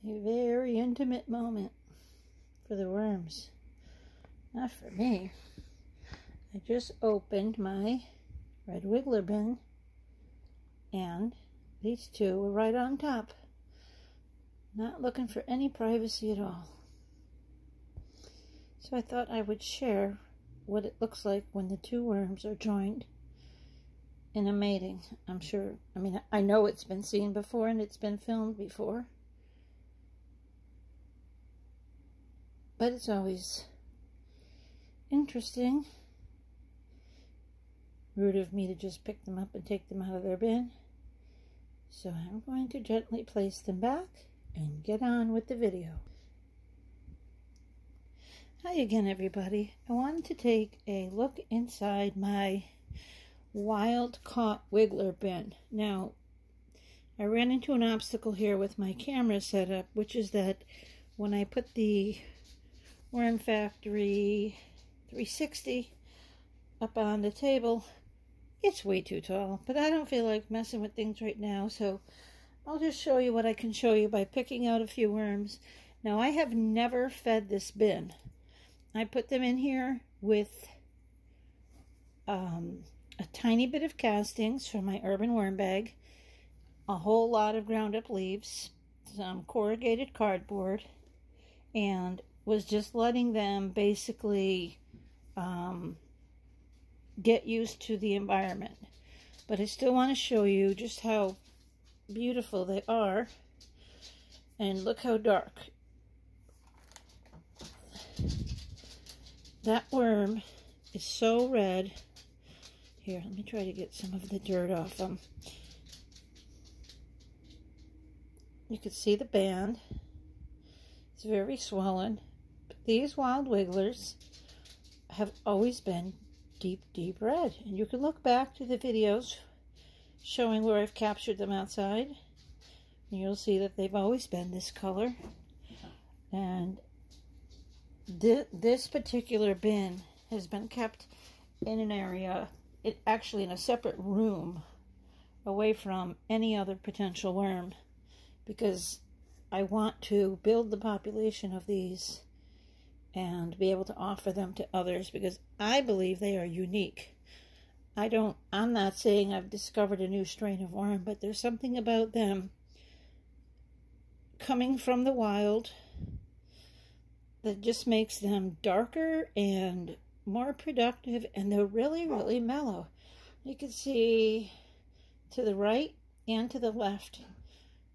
A very intimate moment for the worms. Not for me. I just opened my red wiggler bin and these two were right on top. Not looking for any privacy at all. So I thought I would share what it looks like when the two worms are joined in a mating. I know it's been seen before and it's been filmed before. But it's always interesting. Rude of me to just pick them up and take them out of their bin. So I'm going to gently place them back and get on with the video. Hi again, everybody. I wanted to take a look inside my wild caught wiggler bin. Now, I ran into an obstacle here with my camera setup, which is that when I put the Worm Factory 360 up on the table, it's way too tall, but I don't feel like messing with things right now, so I'll just show you what I can show you by picking out a few worms. Now, I have never fed this bin. I put them in here with a tiny bit of castings from my urban worm bag, a whole lot of ground up leaves, some corrugated cardboard, and was just letting them basically get used to the environment. But I still want to show you just how beautiful they are. And look how dark. That worm is so red. Here, let me try to get some of the dirt off them. You can see the band. It's very swollen. But these wild wigglers have always been deep red. And you can look back to the videos showing where I've captured them outside. And you'll see that they've always been this color. And this particular bin has been kept in an area, actually in a separate room, away from any other potential worm, because I want to build the population of these and be able to offer them to others, because I believe they are unique. I'm not saying I've discovered a new strain of worm, but there's something about them coming from the wild that just makes them darker and more productive, and they're really mellow. You can see to the right and to the left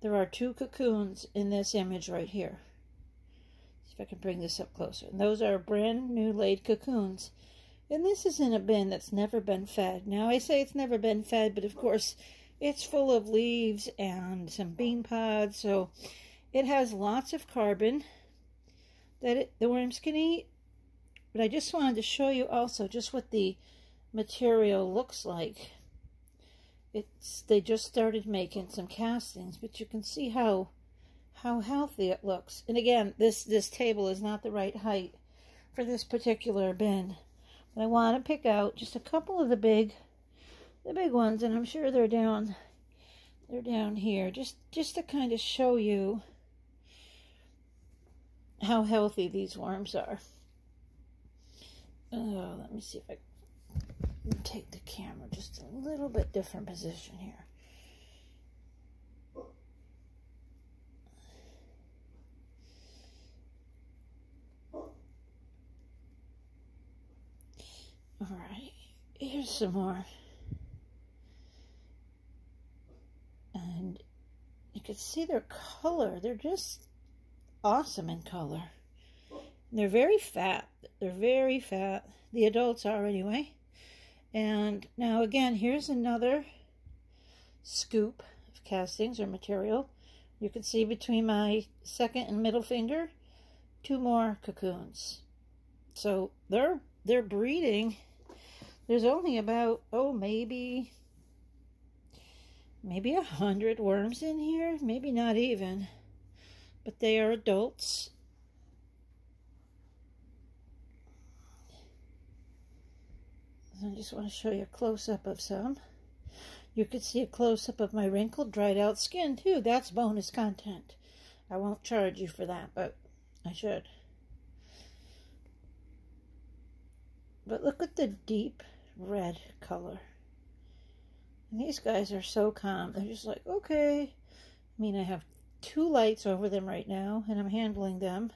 there are two cocoons in this image right here. See if I can bring this up closer. And those are brand new laid cocoons. And this is in a bin that's never been fed. Now, I say it's never been fed, but of course it's full of leaves and some bean pods, so it has lots of carbon that the worms can eat. But I just wanted to show you also just what the material looks like. They just started making some castings, but you can see how healthy it looks. And again, this table is not the right height for this particular bin. But I want to pick out just a couple of the big ones, and I'm sure they're down here, just to kind of show you how healthy these worms are. Oh, let me see if I can take the camera just a little bit different position here. All right, here's some more. And you can see their color. They're just awesome in color. And they're very fat. They're very fat. The adults are anyway. And now again, here's another scoop of castings or material. You can see between my second and middle finger, two more cocoons. So they're breeding. There's only about, maybe 100 worms in here, maybe not even, but they are adults. I just want to show you a close-up of some. You could see a close-up of my wrinkled, dried out skin too. That's bonus content. I won't charge you for that, but I should. But look at the deep red color. And these guys are so calm. They're just like, okay. I mean, I have 2 lights over them right now, and I'm handling them.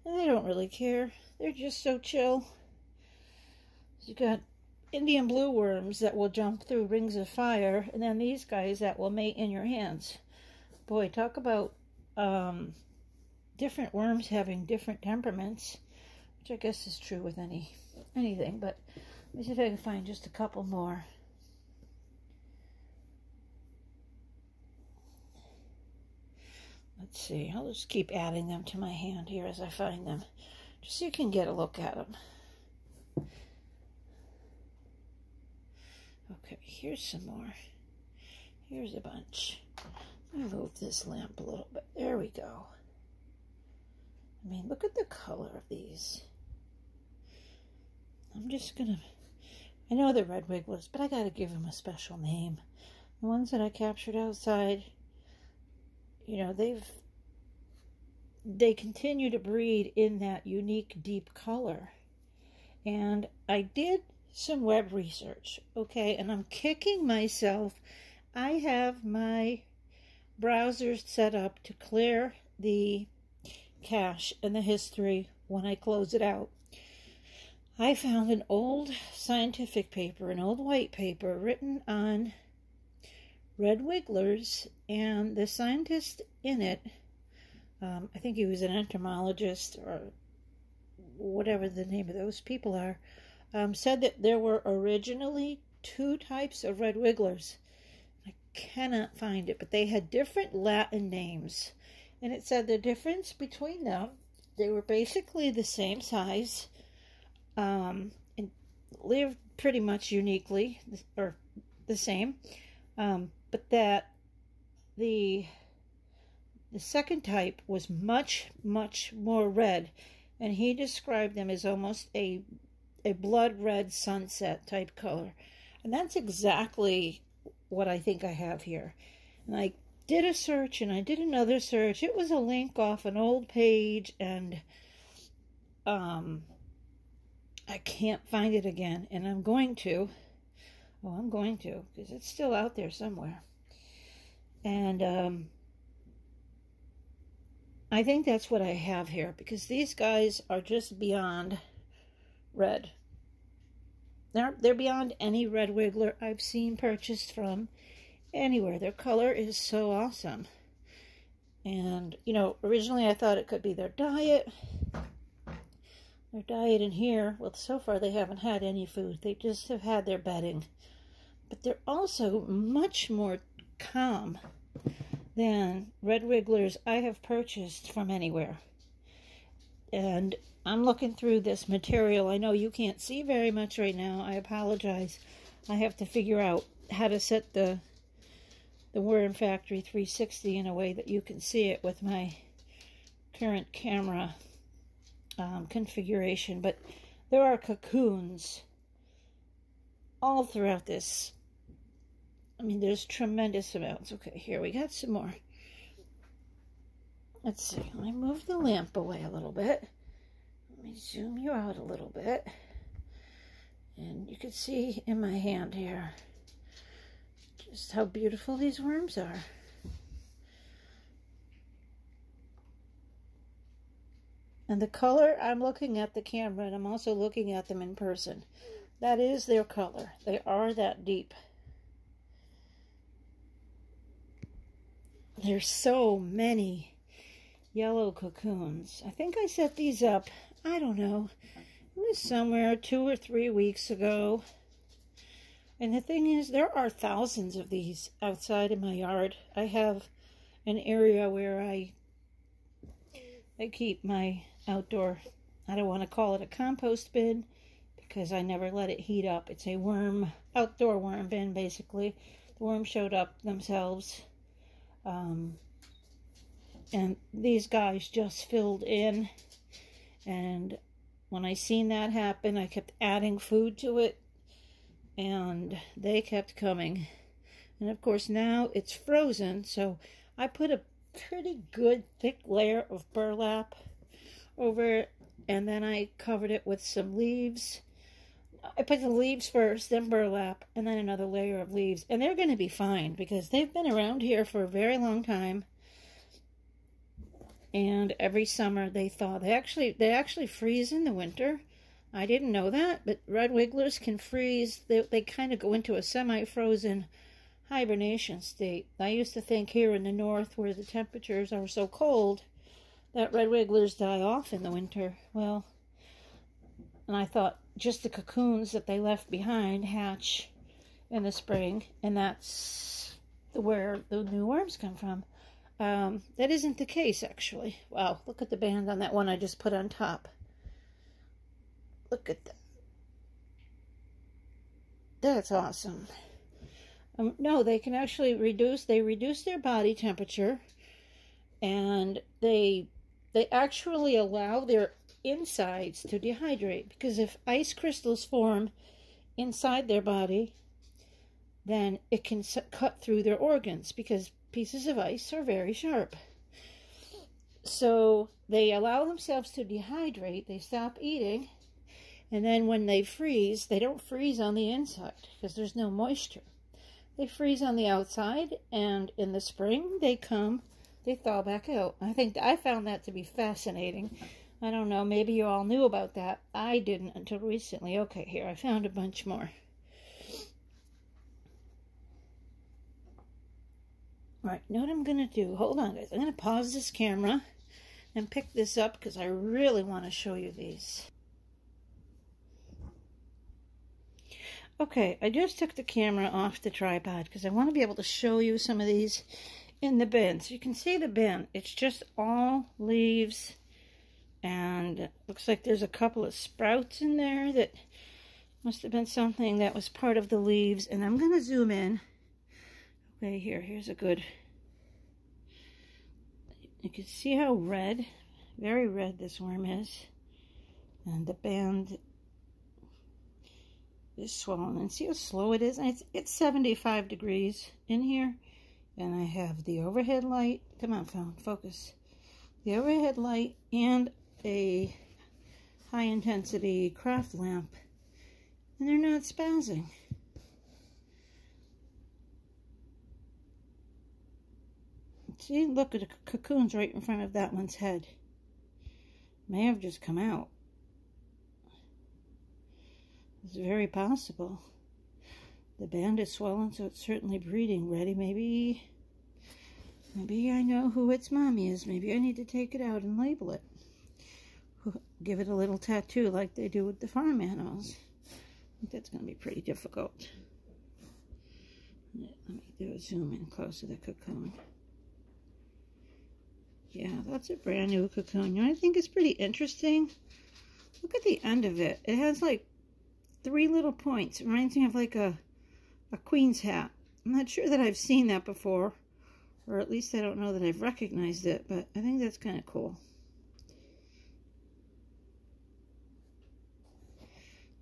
And they don't really care. They're just so chill. You got Indian blue worms that will jump through rings of fire, and then these guys that will mate in your hands. Boy, talk about different worms having different temperaments, which I guess is true with anything, but let me see if I can find just a couple more. Let's see, I'll just keep adding them to my hand here as I find them, just so you can get a look at them. Okay, here's some more. Here's a bunch. Let me move this lamp a little bit. There we go. I mean, look at the color of these. I'm just gonna, I know they're red wigglers, but I gotta give them a special name. The ones that I captured outside, you know, they continue to breed in that unique deep color. And I did some web research, okay, and I'm kicking myself. I have my browser set up to clear the cache and the history when I close it out. I found an old scientific paper, an old white paper written on red wigglers, and the scientist in it, I think he was an entomologist or whatever the name of those people are, said that there were originally 2 types of red wigglers. I cannot find it, but they had different Latin names. And it said the difference between them, they were basically the same size, and lived pretty much uniquely, or the same, but that the second type was much, much more red, and he described them as almost a blood red sunset type color. And that's exactly what I think I have here. And I did a search and I did another search. It was a link off an old page, and I can't find it again, and I'm going to, because it's still out there somewhere. And I think that's what I have here, because these guys are just beyond red. They're beyond any red wiggler I've seen purchased from anywhere. Their color is so awesome. And, you know, originally I thought it could be their diet. Their diet in here, well, so far they haven't had any food. They just have had their bedding. But they're also much more calm than red wigglers I have purchased from anywhere. And I'm looking through this material. I know you can't see very much right now. I apologize. I have to figure out how to set the Worm Factory 360 in a way that you can see it with my current camera configuration. But there are cocoons all throughout this. I mean, there's tremendous amounts. Okay, here we got some more. Let's see. Let me move the lamp away a little bit. Let me zoom you out a little bit. And you can see in my hand here just how beautiful these worms are. And the color, I'm looking at the camera and I'm also looking at them in person. That is their color. They are that deep. There's so many yellow cocoons. I think I set these up, I don't know, it was somewhere 2 or 3 weeks ago. And the thing is, there are thousands of these outside in my yard. I have an area where I keep my outdoor, I don't want to call it a compost bin, because I never let it heat up. It's a outdoor worm bin, basically. The worms showed up themselves. And these guys just filled in, and when I seen that happen, I kept adding food to it, and they kept coming. And of course now it's frozen, so I put pretty good thick layer of burlap over it, and then I covered it with some leaves. I put the leaves first, then burlap, and then another layer of leaves. And they're going to be fine because they've been around here for a very long time. And every summer they thaw. They actually freeze in the winter. I didn't know that, but red wigglers can freeze. They kind of go into a semi-frozen hibernation state. I used to think here in the north, where the temperatures are so cold, that red wigglers die off in the winter. Well, and I thought just the cocoons that they left behind hatch in the spring, and that's where the new worms come from. That isn't the case, actually. Wow, look at the band on that one I just put on top. Look at that. That's awesome. No, they can actually reduce their body temperature, and they actually allow their insides to dehydrate, because if ice crystals form inside their body, then it can cut through their organs, because pieces of ice are very sharp. So they allow themselves to dehydrate, they stop eating, and then when they freeze, they don't freeze on the inside because there's no moisture. They freeze on the outside, and in the spring they thaw back out. I found that to be fascinating. I don't know, maybe you all knew about that. I didn't until recently. Okay, here, I found a bunch more. Alright, know what I'm going to do? Hold on, guys. I'm going to pause this camera and pick this up because I really want to show you these. Okay, I just took the camera off the tripod because I want to be able to show you some of these in the bin. So you can see the bin. It's just all leaves, and looks like there's a couple of sprouts in there that must have been something that was part of the leaves. And I'm going to zoom in. Okay, here's a good... You can see how red, very red this worm is. And the band is swollen. And see how slow it is? And it's 75 degrees in here. And I have the overhead light. Come on, phone, focus. The overhead light and a high intensity craft lamp. And they're not spazzing. See, look at the cocoons right in front of that one's head. May have just come out. It's very possible. The band is swollen, so it's certainly breeding ready. Maybe I know who its mommy is. Maybe I need to take it out and label it. Give it a little tattoo like they do with the farm animals. I think that's going to be pretty difficult. Let me do a zoom in close to the cocoon. Yeah, that's a brand new cocoon. You know, I think it's pretty interesting. Look at the end of it. It has like 3 little points. It reminds me of like a queen's hat. I'm not sure that I've seen that before, or at least I don't know that I've recognized it, but I think that's kind of cool.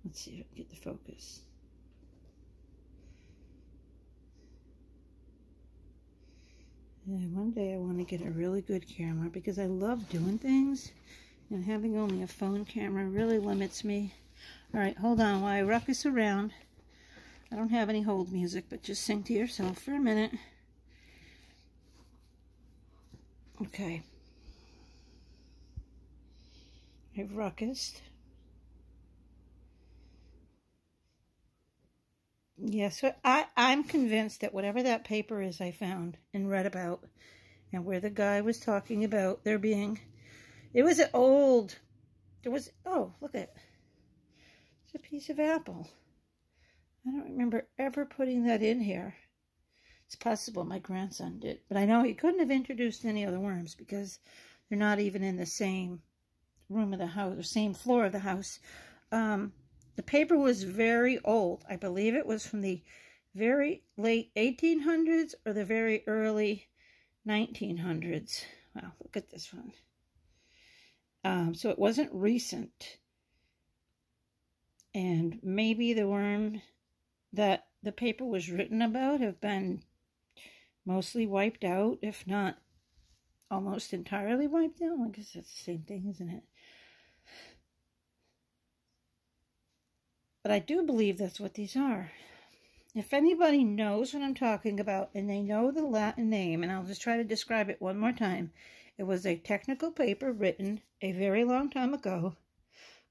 Let's see if I can get the focus. And one day I want to get a really good camera because I love doing things, and having only a phone camera really limits me. Alright, hold on while I ruckus around. I don't have any hold music, but just sing to yourself for a minute. Okay. I've ruckused. Yeah, so I'm convinced that whatever that paper is I found and read about, and where the guy was talking about there being, it was an old, there was, oh, look at it. It's a piece of apple. I don't remember ever putting that in here. It's possible my grandson did, but I know he couldn't have introduced any other worms because they're not even in the same room of the house, or same floor of the house. The paper was very old. I believe it was from the very late 1800s or the very early 1900s. Wow, look at this one. So it wasn't recent. And maybe the worm that the paper was written about have been mostly wiped out, if not almost entirely wiped out. I guess that's the same thing, isn't it? But I do believe that's what these are. If anybody knows what I'm talking about and they know the Latin name, and I'll just try to describe it one more time. It was a technical paper written a very long time ago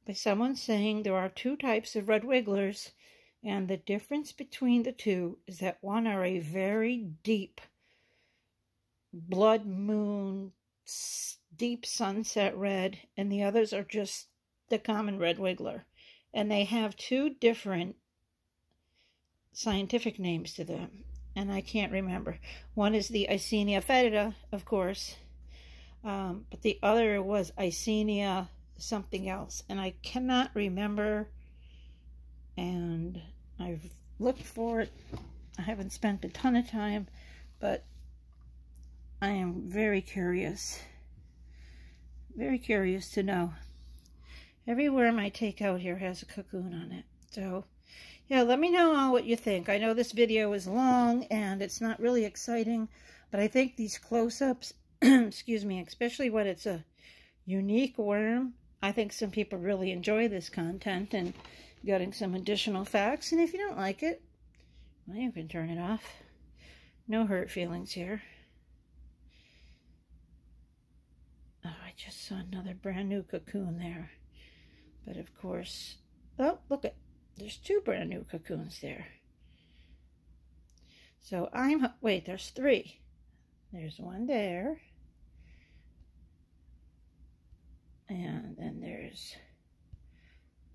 by someone saying there are two types of red wigglers, and the difference between the two is that one are a very deep blood moon, deep sunset red, and the others are just the common red wiggler. And they have two different scientific names to them, and I can't remember. One is the Icenia fetida, of course, but the other was Icenia something else, and I cannot remember, and I've looked for it. I haven't spent a ton of time, but I am very curious to know. Every worm I take out here has a cocoon on it, so yeah, let me know all what you think. I know this video is long and it's not really exciting, but I think these close-ups, excuse me, especially when it's a unique worm, I think some people really enjoy this content and getting some additional facts. And if you don't like it, well, you can turn it off. No hurt feelings here. Oh, I just saw another brand new cocoon there. But of course, oh, look at, there's two brand new cocoons there. So wait, there's three. There's one there. And then there's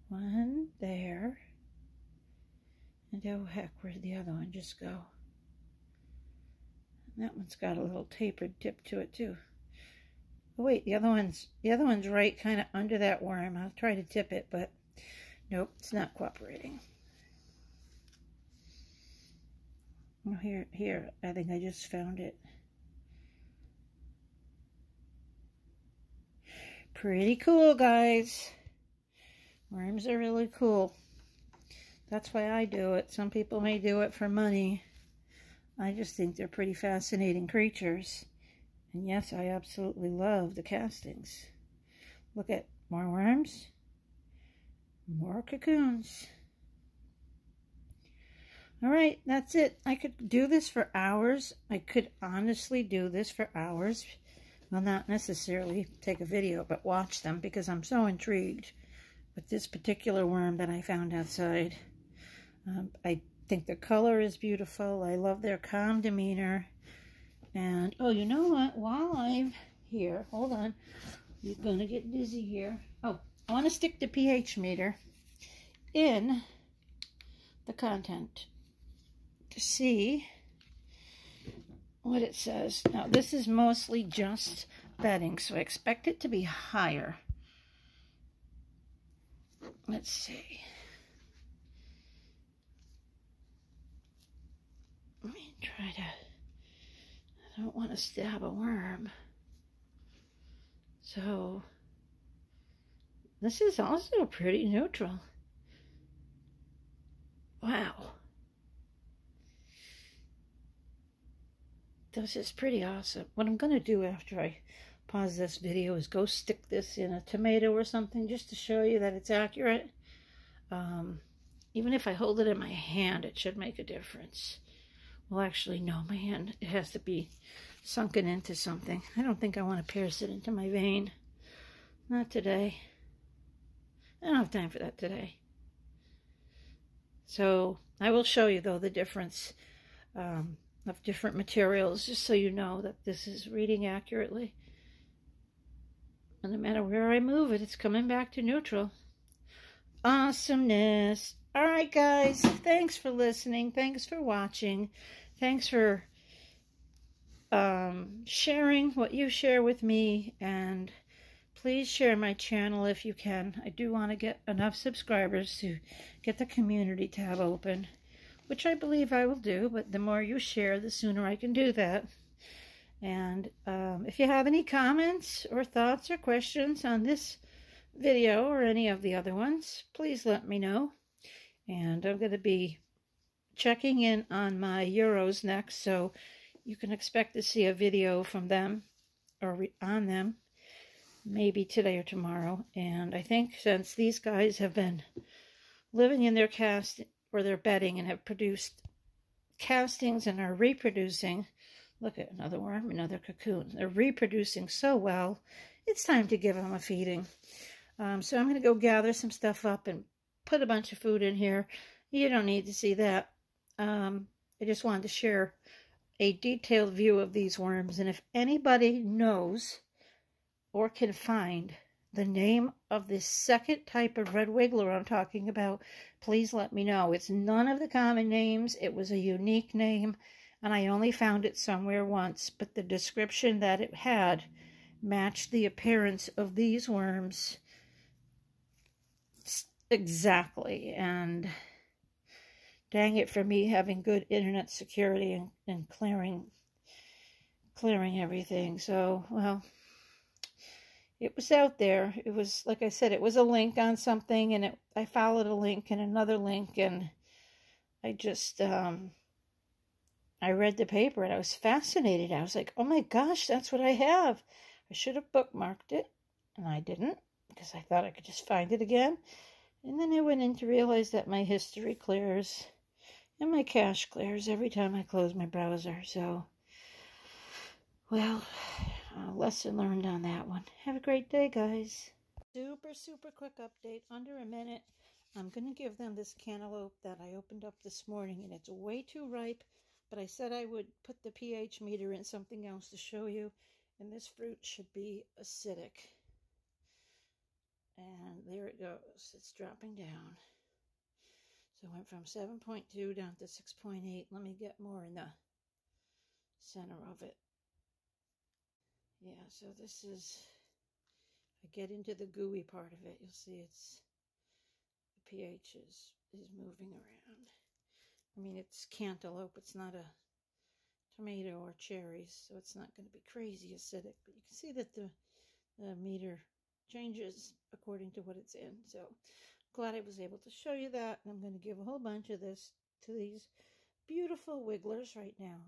one there. And oh heck, where'd the other one just go? And that one's got a little tapered tip to it too. Oh wait, the other one's right kind of under that worm. I'll try to tip it, but nope, it's not cooperating. Oh, here, I think I just found it. Pretty cool, guys. Worms are really cool. That's why I do it. Some people may do it for money. I just think they're pretty fascinating creatures. And yes, I absolutely love the castings. Look at more worms. More cocoons. All right, that's it. I could do this for hours. I could honestly do this for hours. Well, not necessarily take a video, but watch them because I'm so intrigued with this particular worm that I found outside. I think the color is beautiful. I love their calm demeanor. And, oh, you know what? While I'm here, hold on. You're going to get dizzy here. Oh, I want to stick the pH meter in the content to see what it says. Now, this is mostly just bedding, so I expect it to be higher. Let's see. Let me try to... I don't want to stab a worm. So, this is also pretty neutral. Wow. This is pretty awesome. What I'm going to do after I pause this video is go stick this in a tomato or something just to show you that it's accurate. Even if I hold it in my hand, it should make a difference. Well, actually, no, my hand, it has to be sunken into something. I don't think I want to pierce it into my vein. Not today. I don't have time for that today. So, I will show you, though, the difference of different materials, just so you know that this is reading accurately. And no matter where I move it, it's coming back to neutral. Awesomeness. All right, guys, thanks for listening. Thanks for watching. Thanks for sharing what you share with me. And please share my channel if you can. I do want to get enough subscribers to get the community tab open, which I believe I will do. But the more you share, the sooner I can do that. And if you have any comments or thoughts or questions on this video or any of the other ones, please let me know. And I'm going to be checking in on my Euros next, so you can expect to see a video from them or on them, maybe today or tomorrow. And I think since these guys have been living in their cast or their bedding and have produced castings and are reproducing, look at another worm, another cocoon. They're reproducing so well. It's time to give them a feeding. So I'm going to go gather some stuff up and put a bunch of food in here. You don't need to see that. I just wanted to share a detailed view of these worms. And if anybody knows or can find the name of this second type of red wiggler I'm talking about, please let me know. It's none of the common names. It was a unique name, and I only found it somewhere once, but the description that it had matched the appearance of these worms exactly. And dang it for me having good internet security and clearing everything. So, well, it was out there. It was, like I said, it was a link on something, and I followed a link and another link, and I just, I read the paper, and I was fascinated. I was like, oh my gosh, that's what I have. I should have bookmarked it, and I didn't, because I thought I could just find it again. And then I went in to realize that my history clears, and my cache clears every time I close my browser. So, well, lesson learned on that one. Have a great day, guys. Super quick update, under a minute. I'm going to give them this cantaloupe that I opened up this morning, and it's way too ripe, but I said I would put the pH meter in something else to show you, and this fruit should be acidic. And there it goes. It's dropping down. So I went from 7.2 down to 6.8. Let me get more in the center of it. Yeah, so this is, I get into the gooey part of it, you'll see it's, the pH is moving around. I mean, it's cantaloupe, it's not a tomato or cherries, so it's not going to be crazy acidic, but you can see that the meter changes according to what it's in. So glad I was able to show you that, and I'm going to give a whole bunch of this to these beautiful wigglers right now.